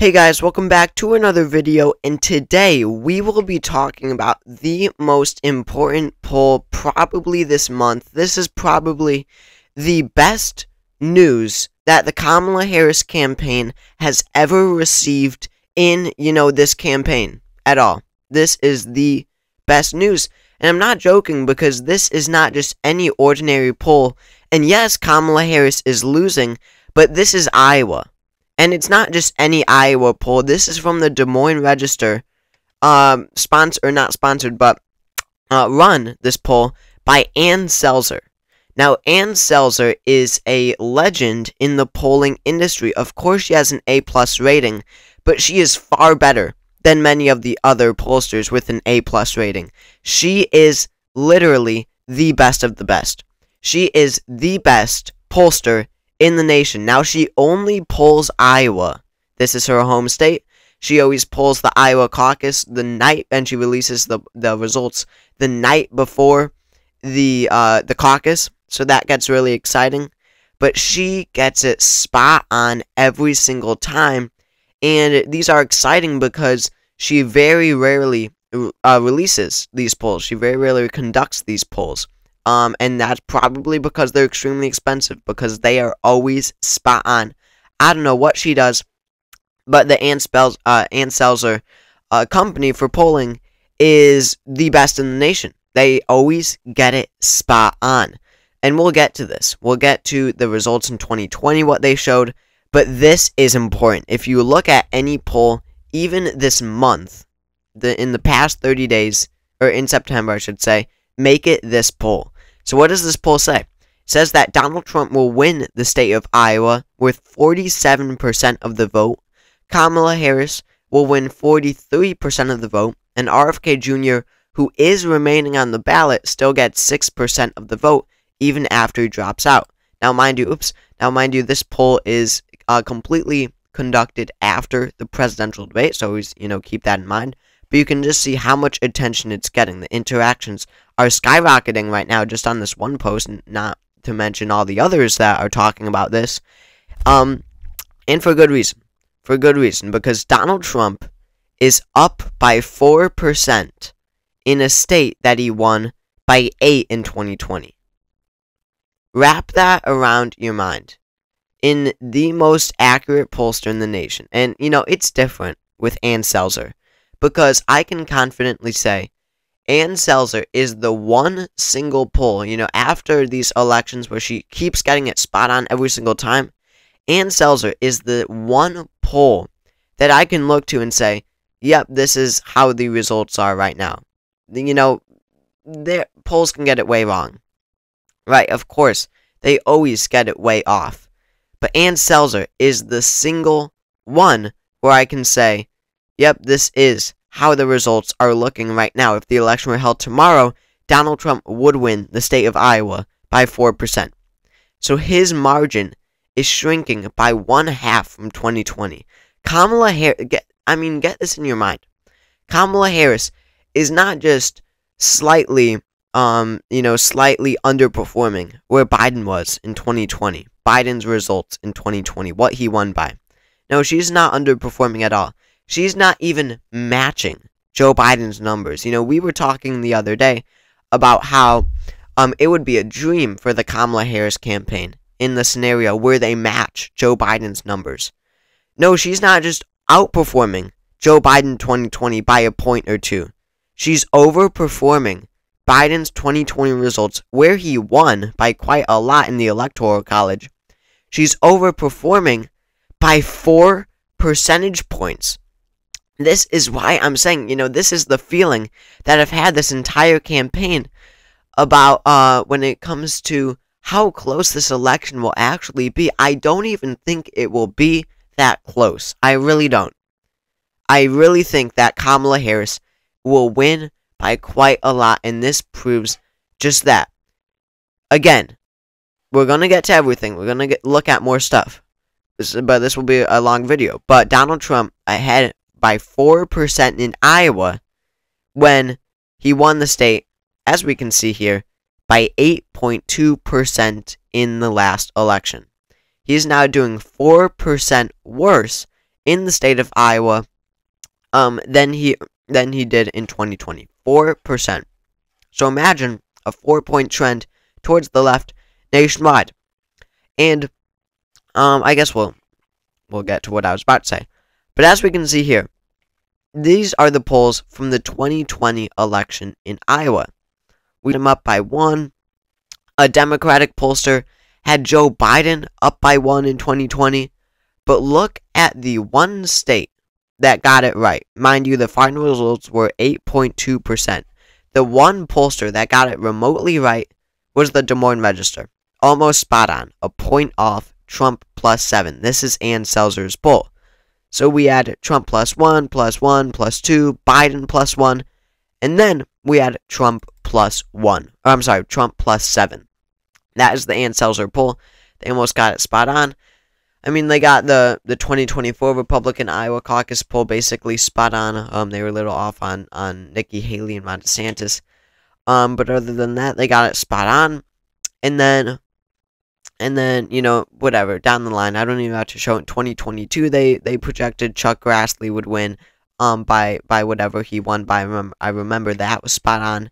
Hey guys, welcome back to another video, and today we will be talking about the most important poll probably this month. This is probably the best news that the Kamala Harris campaign has ever received in, this campaign at all. This is the best news, and I'm not joking because this is not just any ordinary poll, and yes, Kamala Harris is losing, but this is Iowa. And it's not just any Iowa poll. This is from the Des Moines Register, run this poll by Ann Selzer. Now, Ann Selzer is a legend in the polling industry. Of course, she has an A+ rating, but she is far better than many of the other pollsters with an A+ rating. She is literally the best of the best. She is the best pollster in the nation. Now, she only polls Iowa. This is her home state. She always polls the Iowa caucus the night, and she releases the results the night before the caucus, so that gets really exciting. But she gets it spot on every single time, and these are exciting because she very rarely releases these polls. She very rarely conducts these polls. And that's probably because they're extremely expensive, because they are always spot on. I don't know what she does, but the Ann Selzer company for polling is the best in the nation. They always get it spot on. And we'll get to this. We'll get to the results in 2020, what they showed, but this is important. If you look at any poll, even this month, in the past 30 days, or in September, I should say, make it this poll. So what does this poll say? It says that Donald Trump will win the state of Iowa with 47% of the vote. Kamala Harris will win 43% of the vote. And RFK Jr., who is remaining on the ballot, still gets 6% of the vote, even after he drops out. Now, mind you, this poll is completely conducted after the presidential debate, so always, keep that in mind. But you can just see how much attention it's getting. The interactions are skyrocketing right now just on this one post, not to mention all the others that are talking about this. And for good reason. For good reason, because Donald Trump is up by 4% in a state that he won by 8 in 2020. Wrap that around your mind. In the most accurate pollster in the nation. And, it's different with Ann Selzer, because I can confidently say Ann Selzer is the one single poll, after these elections where she keeps getting it spot on every single time. Ann Selzer is the one poll that I can look to and say, yep, this is how the results are right now. Their polls can get it way wrong. Right, of course, they always get it way off. But Ann Selzer is the single one where I can say, yep, this is how the results are looking right now. If the election were held tomorrow, Donald Trump would win the state of Iowa by 4%. So his margin is shrinking by 1/2 from 2020. Kamala Harris, get this in your mind. Kamala Harris is not just slightly underperforming where Biden was in 2020. Biden's results in 2020, what he won by. No, she's not underperforming at all. She's not even matching Joe Biden's numbers. We were talking the other day about how it would be a dream for the Kamala Harris campaign in the scenario where they match Joe Biden's numbers. No, she's not just outperforming Joe Biden 2020 by a point or two. She's overperforming Biden's 2020 results, where he won by quite a lot in the Electoral College. She's overperforming by 4 percentage points. This is why I'm saying, this is the feeling that I've had this entire campaign about when it comes to how close this election will actually be. I don't even think it will be that close. I really don't. I really think that Kamala Harris will win by quite a lot, and this proves just that. Again, we're going to get to everything. We're going to look at more stuff. But this will be a long video. But Donald Trump ahead by 4% in Iowa when he won the state, as we can see here, by 8.2% in the last election. He's now doing 4% worse in the state of Iowa than he did in 2020. 4%. So imagine a 4-point trend towards the left nationwide. And I guess we'll get to what I was about to say. But as we can see here, these are the polls from the 2020 election in Iowa. We put them up by 1. A Democratic pollster had Joe Biden up by 1 in 2020. But look at the one state that got it right. Mind you, the final results were 8.2%. The one pollster that got it remotely right was the Des Moines Register. Almost spot on. A point off Trump +7. This is Ann Selzer's poll. So we had Trump +1, +1, +2, Biden +1, and then we had Trump +1. I'm sorry, Trump +7. That is the Ann Selzer poll. They almost got it spot on. I mean, they got the 2024 Republican Iowa caucus poll basically spot on. They were a little off on Nikki Haley and Ron DeSantis. But other than that, they got it spot on. And then, you know, whatever, down the line, I don't even have to show it. In 2022, they projected Chuck Grassley would win by whatever he won by. I remember that was spot on.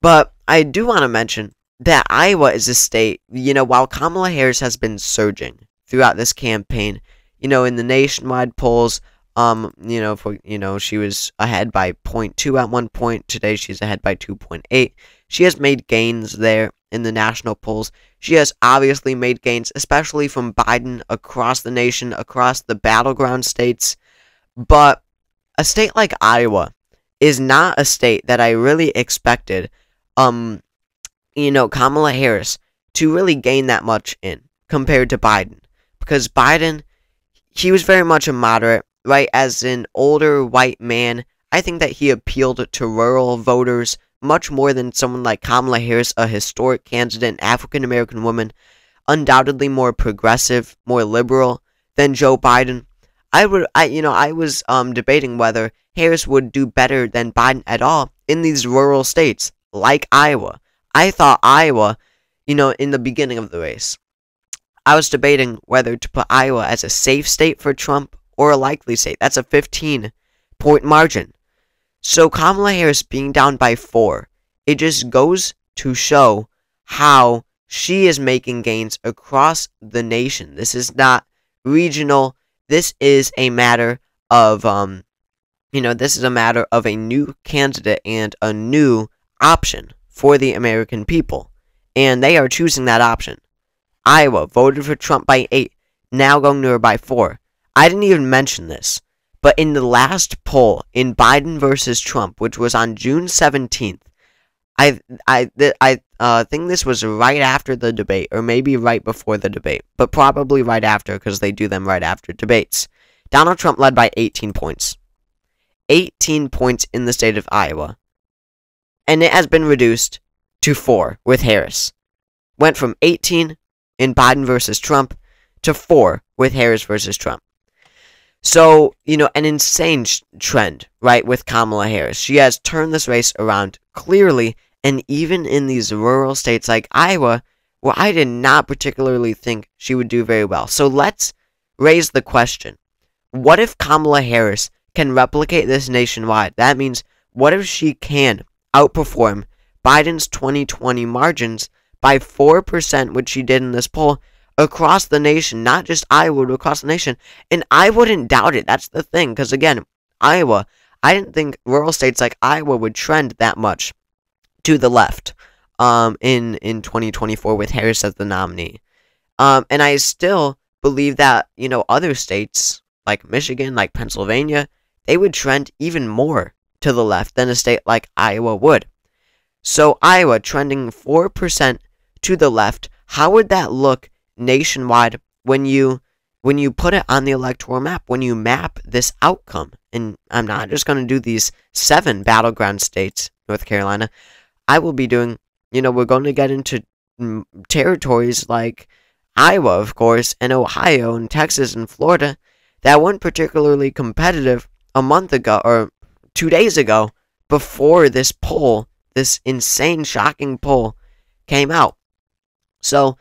But I do want to mention that Iowa is a state, you know, while Kamala Harris has been surging throughout this campaign, you know, in the nationwide polls, she was ahead by 0.2 at one point. Today she's ahead by 2.8. She has made gains there in the national polls. She has obviously made gains, especially from Biden across the nation, across the battleground states. But a state like Iowa is not a state that I really expected, Kamala Harris to really gain that much in compared to Biden. Because Biden, he was very much a moderate, right? As an older white man, I think that he appealed to rural voters much more than someone like Kamala Harris, a historic candidate, an African-American woman, undoubtedly more progressive, more liberal than Joe Biden. I was debating whether Harris would do better than Biden at all in these rural states like Iowa. I thought Iowa, in the beginning of the race, I was debating whether to put Iowa as a safe state for Trump or a likely state. That's a 15-point margin. So Kamala Harris being down by 4, it just goes to show how she is making gains across the nation. This is not regional. This is a matter of, a new candidate and a new option for the American people. And they are choosing that option. Iowa voted for Trump by 8, now going to her by 4. I didn't even mention this, but in the last poll in Biden versus Trump, which was on June 17th, I think this was right after the debate, or maybe right before the debate, but probably right after, because they do them right after debates. Donald Trump led by 18 points. 18 points in the state of Iowa. And it has been reduced to 4 with Harris. Went from 18 in Biden versus Trump to 4 with Harris versus Trump. So, an insane trend, right, with Kamala Harris. She has turned this race around clearly, and even in these rural states like Iowa, where I did not particularly think she would do very well. So let's raise the question. What if Kamala Harris can replicate this nationwide? That means, what if she can outperform Biden's 2020 margins by 4%, which she did in this poll, across the nation, not just Iowa, but across the nation? And I wouldn't doubt it. That's the thing, because again, Iowa, I didn't think rural states like Iowa would trend that much to the left in 2024 with Harris as the nominee. And I still believe that, other states like Michigan, like Pennsylvania, they would trend even more to the left than a state like Iowa would. So Iowa trending 4% to the left, how would that look nationwide when you put it on the electoral map, when you map this outcome? And I'm not just going to do these 7 battleground states, North Carolina. I will be doing, we're going to get into territories like Iowa, of course, and Ohio, and Texas, and Florida that weren't particularly competitive a month ago, or 2 days ago, before this poll, this insane, shocking poll came out. So,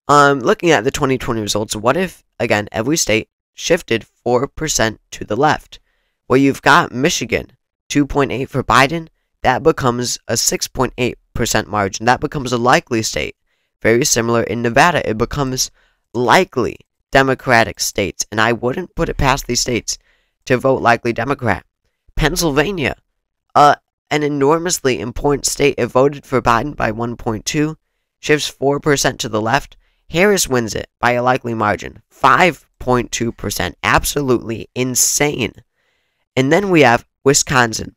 looking at the 2020 results, what if, again, every state shifted 4% to the left. Well, you've got Michigan, 2.8 for Biden. That becomes a 6.8% margin. That becomes a likely state. Very similar in Nevada. It becomes likely Democratic states. And I wouldn't put it past these states to vote likely Democrat. Pennsylvania, an enormously important state. It voted for Biden by 1.2, shifts 4% to the left. Harris wins it by a likely margin, 5.2%. Absolutely insane. And then we have Wisconsin,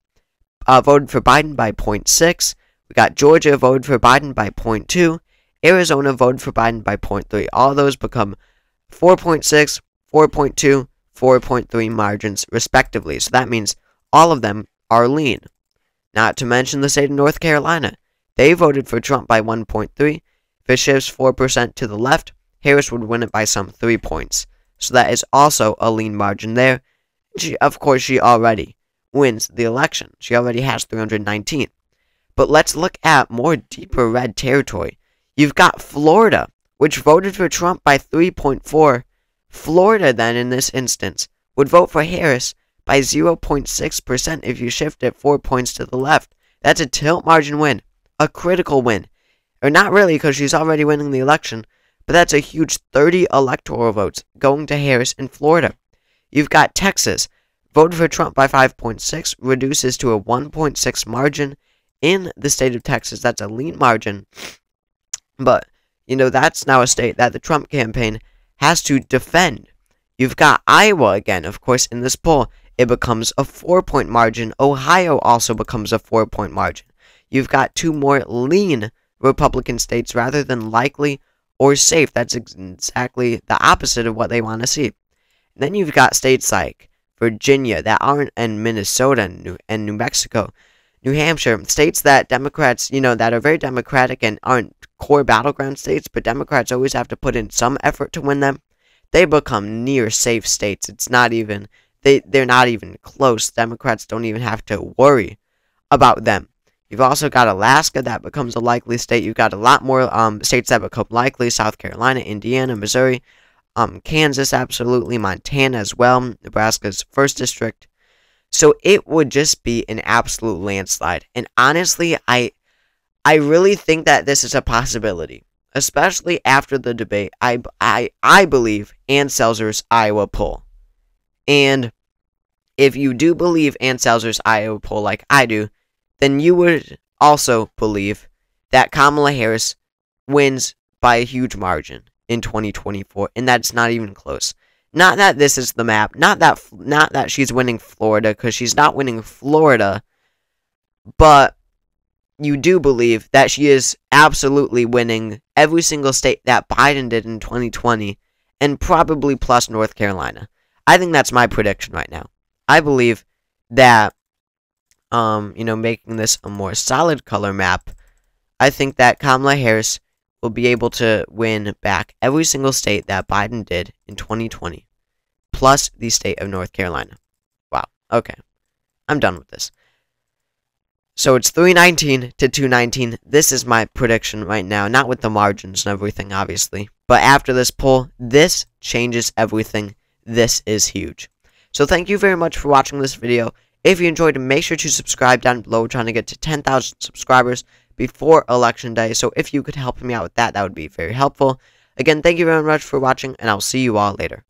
voted for Biden by 0.6. We got Georgia voted for Biden by 0.2. Arizona voted for Biden by 0.3. All those become 4.6, 4.2, 4.3 margins, respectively. So that means all of them are lean. Not to mention the state of North Carolina. They voted for Trump by 1.3. If it shifts 4% to the left, Harris would win it by some 3 points. So that is also a lean margin there. Of course, she already wins the election. She already has 319. But let's look at more deeper red territory. You've got Florida, which voted for Trump by 3.4. Florida, then, in this instance, would vote for Harris by 0.6% if you shift it 4 points to the left. That's a tilt margin win. A critical win. Or not really, because she's already winning the election, but that's a huge 30 electoral votes going to Harris in Florida. You've got Texas, voted for Trump by 5.6, reduces to a 1.6 margin in the state of Texas. That's a lean margin. But, that's now a state that the Trump campaign has to defend. You've got Iowa again, of course, in this poll. It becomes a 4-point margin. Ohio also becomes a 4-point margin. You've got 2 more lean Republican states rather than likely or safe. That's exactly the opposite of what they want to see. Then you've got states like Virginia that aren't, and Minnesota and New Mexico, New Hampshire, states that Democrats, that are very Democratic and aren't core battleground states, but Democrats always have to put in some effort to win them. They become near safe states. It's not even, they're not even close. Democrats don't even have to worry about them. You've also got Alaska that becomes a likely state. You've got a lot more states that become likely. South Carolina, Indiana, Missouri, Kansas, absolutely, Montana as well, Nebraska's 1st district. So it would just be an absolute landslide. And honestly, I really think that this is a possibility, especially after the debate. I believe Ann Selzer's Iowa poll. And if you do believe Ann Selzer's Iowa poll like I do, then you would also believe that Kamala Harris wins by a huge margin in 2024, and that's not even close. Not that this is the map, not that she's winning Florida, because she's not winning Florida, but you do believe that she is absolutely winning every single state that Biden did in 2020, and probably plus North Carolina. I think that's my prediction right now. I believe that, making this a more solid color map, I think that Kamala Harris will be able to win back every single state that Biden did in 2020, plus the state of North Carolina. Wow, okay. I'm done with this. So it's 319 to 219. This is my prediction right now, not with the margins and everything, obviously. But after this poll, this changes everything. This is huge. So thank you very much for watching this video. If you enjoyed, make sure to subscribe down below. We're trying to get to 10,000 subscribers before Election Day. So if you could help me out with that, that would be very helpful. Again, thank you very much for watching, and I'll see you all later.